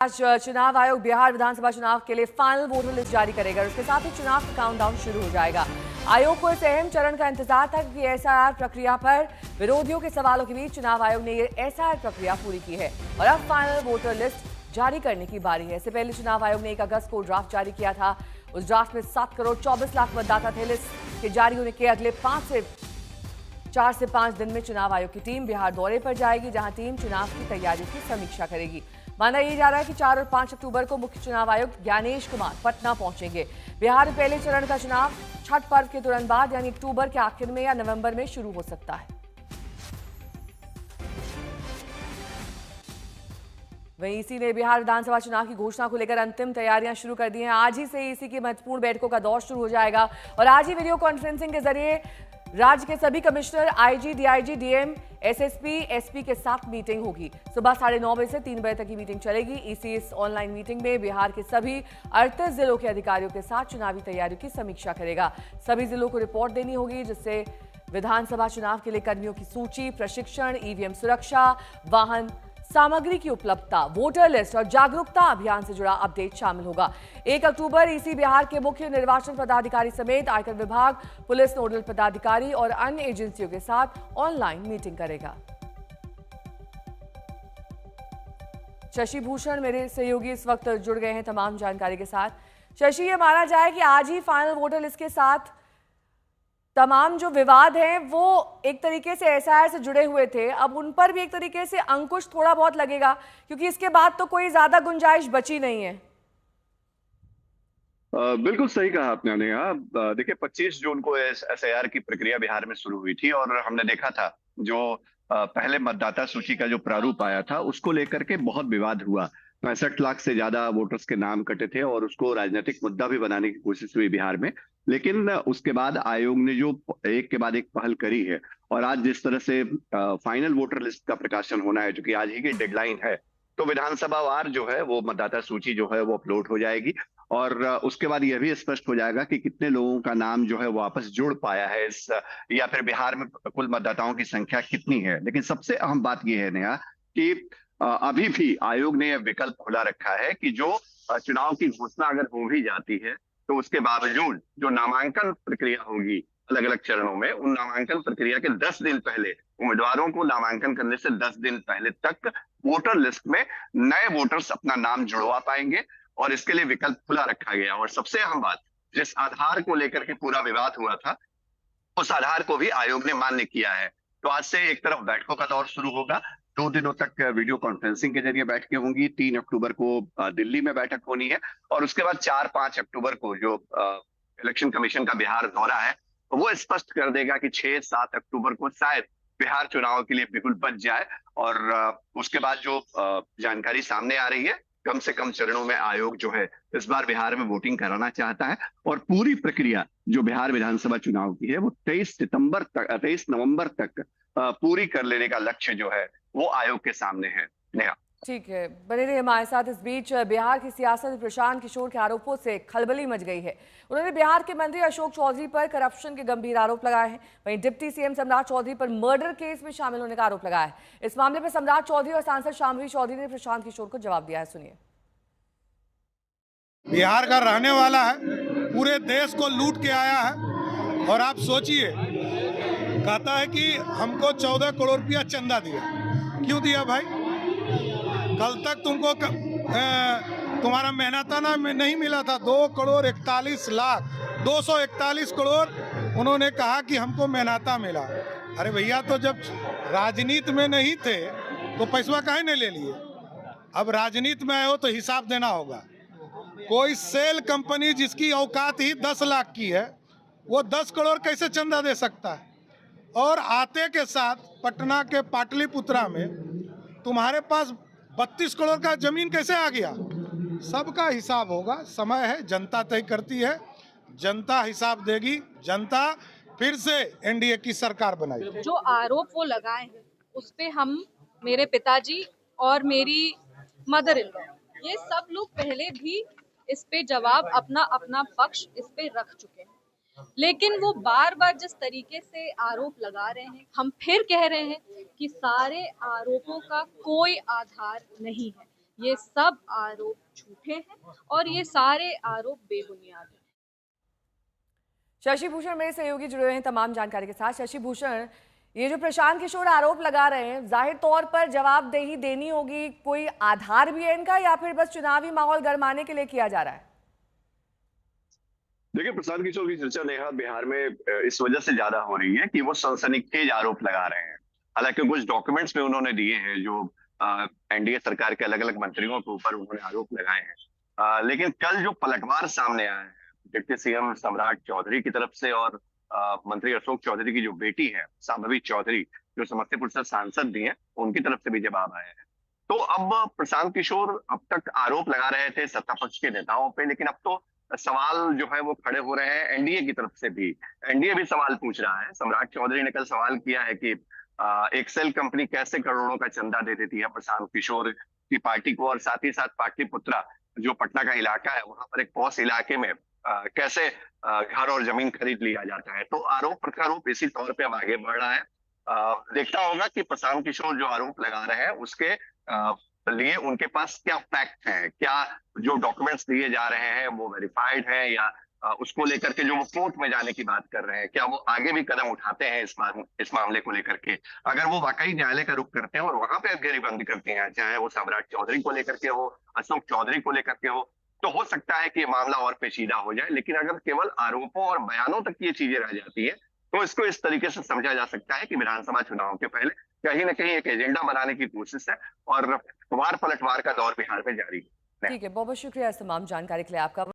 आज चुनाव आयोग बिहार विधानसभा चुनाव के लिए फाइनल वोटर लिस्ट जारी करेगा और उसके साथ ही चुनाव का काउंटडाउन शुरू हो जाएगा। आयोग को इस अहम चरण का इंतजार था कि एसआईआर प्रक्रिया पर विरोधियों के सवालों के बीच चुनाव आयोग ने ये एसआईआर प्रक्रिया पूरी की है और अब फाइनल वोटर लिस्ट जारी करने की बारी है। इससे पहले चुनाव आयोग ने 1 अगस्त को ड्राफ्ट जारी किया था। उस ड्राफ्ट में 7 करोड़ 24 लाख मतदाता थे। लिस्ट के जारी होने के अगले 4 से 5 दिन में चुनाव आयोग की टीम बिहार दौरे पर जाएगी, जहां टीम चुनाव की तैयारियों की समीक्षा करेगी। माना यह जा रहा है कि 4 और 5 अक्टूबर को मुख्य चुनाव आयुक्त ज्ञानेश कुमार पटना पहुंचेंगे। बिहार में पहले चरण का चुनाव छठ पर्व के तुरंत बाद यानी अक्टूबर के आखिर में या नवंबर में शुरू हो सकता है। वहीं ईसी ने बिहार विधानसभा चुनाव की घोषणा को लेकर अंतिम तैयारियां शुरू कर दी हैं। आज ही से ईसी की महत्वपूर्ण बैठकों का दौर शुरू हो जाएगा और आज ही वीडियो कॉन्फ्रेंसिंग के जरिए राज्य के सभी commissioner, IG, DIG, DM, SSP, SP के साथ मीटिंग होगी। सुबह 9:30 बजे से 3 बजे तक की मीटिंग चलेगी। ईसी इस ऑनलाइन मीटिंग में बिहार के सभी 38 जिलों के अधिकारियों के साथ चुनावी तैयारियों की समीक्षा करेगा। सभी जिलों को रिपोर्ट देनी होगी, जिससे विधानसभा चुनाव के लिए कर्मियों की सूची, प्रशिक्षण, ईवीएम सुरक्षा, वाहन सामग्री की उपलब्धता, वोटर लिस्ट और जागरूकता अभियान से जुड़ा अपडेट शामिल होगा। 1 अक्टूबर ईसी बिहार के मुख्य निर्वाचन पदाधिकारी समेत आयकर विभाग, पुलिस नोडल पदाधिकारी और अन्य एजेंसियों के साथ ऑनलाइन मीटिंग करेगा। शशि भूषण मेरे सहयोगी इस वक्त जुड़ गए हैं तमाम जानकारी के साथ। शशि, ये माना जाए कि आज ही फाइनल वोटर लिस्ट के साथ तमाम जो विवाद हैं वो एक तरीके से एसआईआर से जुड़े हुए थे, अब उन पर भी एक तरीके से अंकुश थोड़ा बहुत लगेगा, क्योंकि इसके बाद तो कोई ज्यादा गुंजाइश बची नहीं है। बिल्कुल सही कहा आपने नेहा। देखिए 25 जून को एसआईआर की प्रक्रिया बिहार में शुरू हुई थी और हमने देखा था जो पहले मतदाता सूची का जो प्रारूप आया था उसको लेकर के बहुत विवाद हुआ। 65 लाख से ज्यादा वोटर्स के नाम कटे थे और उसको राजनीतिक मुद्दा भी बनाने की कोशिश हुई बिहार में। लेकिन उसके बाद आयोग ने जो एक के बाद एक पहल करी है और आज जिस तरह से फाइनल वोटर लिस्ट का प्रकाशन होना है, जो कि आज ही की डेडलाइन है, तो विधानसभा वार जो है वो मतदाता सूची जो है वो अपलोड हो जाएगी और उसके बाद यह भी स्पष्ट हो जाएगा कि कितने लोगों का नाम जो है वापस जुड़ पाया है इस, या फिर बिहार में कुल मतदाताओं की संख्या कितनी है। लेकिन सबसे अहम बात यह है नेहा कि अभी भी आयोग ने यह विकल्प खुला रखा है कि जो चुनाव की घोषणा अगर हो भी जाती है तो उसके बावजूद जो नामांकन प्रक्रिया होगी अलग अलग चरणों में, उन नामांकन प्रक्रिया के 10 दिन पहले उम्मीदवारों को नामांकन करने से 10 दिन पहले तक वोटर लिस्ट में नए वोटर्स अपना नाम जुड़वा पाएंगे और इसके लिए विकल्प खुला रखा गया। और सबसे अहम बात, जिस आधार को लेकर के पूरा विवाद हुआ था उस आधार को भी आयोग ने मान्य किया है। तो आज से एक तरफ बैठकों का दौर शुरू होगा, 2 दिनों तक वीडियो कॉन्फ्रेंसिंग के जरिए बैठकें होंगी। 3 अक्टूबर को दिल्ली में बैठक होनी है और उसके बाद 4-5 अक्टूबर को जो इलेक्शन कमीशन का बिहार दौरा है वो स्पष्ट कर देगा कि 6-7 अक्टूबर को शायद बिहार चुनाव के लिए बिल्कुल बच जाए। और उसके बाद जो जानकारी सामने आ रही है, कम से कम चरणों में आयोग जो है इस बार बिहार में वोटिंग कराना चाहता है और पूरी प्रक्रिया जो बिहार विधानसभा चुनाव की है वो 23 नवंबर तक पूरी कर लेने का लक्ष्य जो है वो आयोग के सामने है। नेहा, ठीक है, बने रहिए हमारे साथ। इस बीच बिहार की सियासत में प्रशांत किशोर के आरोपों से खलबली मच गई है। उन्होंने बिहार के मंत्री अशोक चौधरी पर करप्शन के गंभीर आरोप लगाए हैं। वहीं डिप्टी सीएम सम्राट चौधरी पर मर्डर केस में शामिल होने का आरोप लगाया है। इस मामले पर सम्राट चौधरी और सांसद शाम्भवी चौधरी ने प्रशांत किशोर को जवाब दिया है, सुनिए। बिहार का रहने वाला है, पूरे देश को लूट के आया है और आप सोचिए, कहता है कि हमको 14 करोड़ रुपया चंदा दिया। क्यों दिया भाई? कल तक तुमको तुम्हारा मेहनताना में नहीं मिला था 2 करोड़ 41 लाख 241 करोड़ उन्होंने कहा कि हमको मेहनता मिला। अरे भैया, तो जब राजनीति में नहीं थे तो पैसा काहे नहीं ले लिए? अब राजनीति में आए हो तो हिसाब देना होगा। कोई सेल कंपनी जिसकी औकात ही 10 लाख की है वो 10 करोड़ कैसे चंदा दे सकता है? और आते के साथ पटना के पाटलिपुत्रा में तुम्हारे पास 32 करोड़ का जमीन कैसे आ गया? सबका हिसाब होगा। समय है, जनता तय करती है, जनता हिसाब देगी, जनता फिर से एनडीए की सरकार बनाएगी। जो आरोप वो लगाए हैं उस पे हम, मेरे पिताजी और मेरी मदर इन लॉ, ये सब लोग पहले भी इस पे जवाब अपना अपना पक्ष इस पे रख चुके हैं। लेकिन वो बार बार जिस तरीके से आरोप लगा रहे हैं, हम फिर कह रहे हैं कि सारे आरोपों का कोई आधार नहीं है। ये सब आरोप झूठे हैं और ये सारे आरोप बेबुनियाद हैं। शशि भूषण मेरे सहयोगी जुड़े हुए हैं तमाम जानकारी के साथ। शशि भूषण, ये जो प्रशांत किशोर आरोप लगा रहे हैं, जाहिर तौर पर जवाबदेही देनी होगी, कोई आधार भी है इनका या फिर बस चुनावी माहौल गरमाने के लिए किया जा रहा है? देखिए, प्रशांत किशोर की चर्चा नेहा बिहार में इस वजह से ज्यादा हो रही है कि वो सनसनीखेज आरोप लगा रहे हैं। हालांकि कुछ डॉक्यूमेंट्स में उन्होंने दिए हैं जो एनडीए सरकार के अलग अलग मंत्रियों के ऊपर उन्होंने आरोप लगाए हैं। लेकिन कल जो पलटवार सामने आया है डिप्टी सीएम सम्राट चौधरी की तरफ से और मंत्री अशोक चौधरी की जो बेटी है शांभवी चौधरी, जो समस्तीपुर से सांसद भी हैं, उनकी तरफ से भी जवाब आया है। तो अब प्रशांत किशोर अब तक आरोप लगा रहे थे सत्ता पक्ष के नेताओं पे, लेकिन अब तो सवाल जो है वो खड़े हो रहे हैं एनडीए की तरफ से भी। एनडीए भी सवाल पूछ रहा है। सम्राट चौधरी ने कल सवाल किया है कि एक्सेल कंपनी कैसे करोड़ों का चंदा दे देती है प्रशांत किशोर की पार्टी को, और साथ ही साथ पाटलिपुत्रा जो पटना का इलाका है वहां पर एक पॉश इलाके में कैसे घर और जमीन खरीद लिया जाता है। तो आरोप प्रत्यारोप इसी तौर पे अब आगे बढ़ रहा है। देखना होगा कि प्रशांत किशोर जो आरोप लगा रहे हैं उसके लिए उनके पास क्या फैक्ट है, क्या जो डॉक्यूमेंट्स दिए जा रहे हैं वो वेरीफाइड है, या उसको लेकर के जो वो कोर्ट में जाने की बात कर रहे हैं क्या वो आगे भी कदम उठाते हैं इस मामले को लेकर के। अगर वो वाकई न्यायालय का रुख करते हैं और वहां पे घेरेबंदी करते हैं, चाहे वो सम्राट चौधरी को लेकर के हो, अशोक चौधरी को लेकर के हो, तो हो सकता है कि ये मामला और पेचीदा हो जाए। लेकिन अगर केवल आरोपों और बयानों तक ये चीजें रह जाती है तो इसको इस तरीके से समझा जा सकता है कि विधानसभा चुनाव के पहले कहीं ना कहीं एक एजेंडा बनाने की कोशिश है और वार पलटवार का दौर बिहार में जारी है। ठीक है, बहुत बहुत शुक्रिया इस तमाम जानकारी के लिए आपका।